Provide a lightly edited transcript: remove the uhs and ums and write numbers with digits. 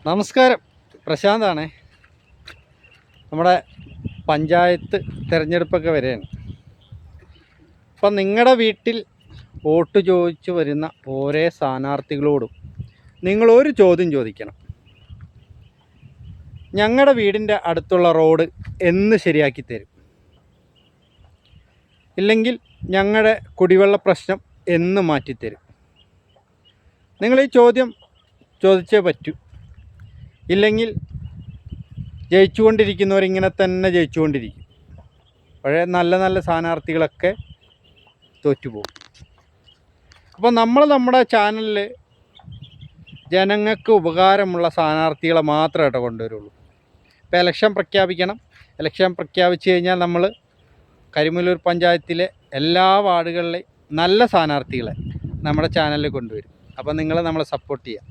നമസ്കാരം, പ്രശാന്താണേ. നമ്മുടെ പഞ്ചായത്ത് തിരഞ്ഞെടുപ്പൊക്കെ വരെയാണ്. അപ്പം നിങ്ങളുടെ വീട്ടിൽ വോട്ട് ചോദിച്ചു വരുന്ന ഓരോ സ്ഥാനാർത്ഥികളോടും നിങ്ങളൊരു ചോദ്യം ചോദിക്കണം. ഞങ്ങളുടെ വീടിൻ്റെ അടുത്തുള്ള റോഡ് എന്ന് ശരിയാക്കി തരും, ഇല്ലെങ്കിൽ ഞങ്ങളുടെ കുടിവെള്ള പ്രശ്നം എന്ന് മാറ്റിത്തരും. നിങ്ങൾ ഈ ചോദ്യം ചോദിച്ചേ പറ്റൂ. ഇല്ലെങ്കിൽ ജയിച്ചുകൊണ്ടിരിക്കുന്നവരിങ്ങനെ തന്നെ ജയിച്ചുകൊണ്ടിരിക്കും. പഴയ നല്ല നല്ല സ്ഥാനാർത്ഥികളൊക്കെ തോറ്റുപോകും. അപ്പോൾ നമ്മുടെ ചാനലിൽ ജനങ്ങൾക്ക് ഉപകാരമുള്ള സ്ഥാനാർത്ഥികളെ മാത്രമേ കൊണ്ടുവരുള്ളൂ. ഇപ്പോൾ ഇലക്ഷൻ പ്രഖ്യാപിക്കണം. ഇലക്ഷൻ പ്രഖ്യാപിച്ച് കഴിഞ്ഞാൽ നമ്മൾ കരിമല്ലൂർ പഞ്ചായത്തിലെ എല്ലാ വാർഡുകളിലെയും നല്ല സ്ഥാനാർത്ഥികളെ നമ്മുടെ ചാനലിൽ കൊണ്ടുവരും. അപ്പോൾ നിങ്ങൾ നമ്മളെ സപ്പോർട്ട് ചെയ്യുക.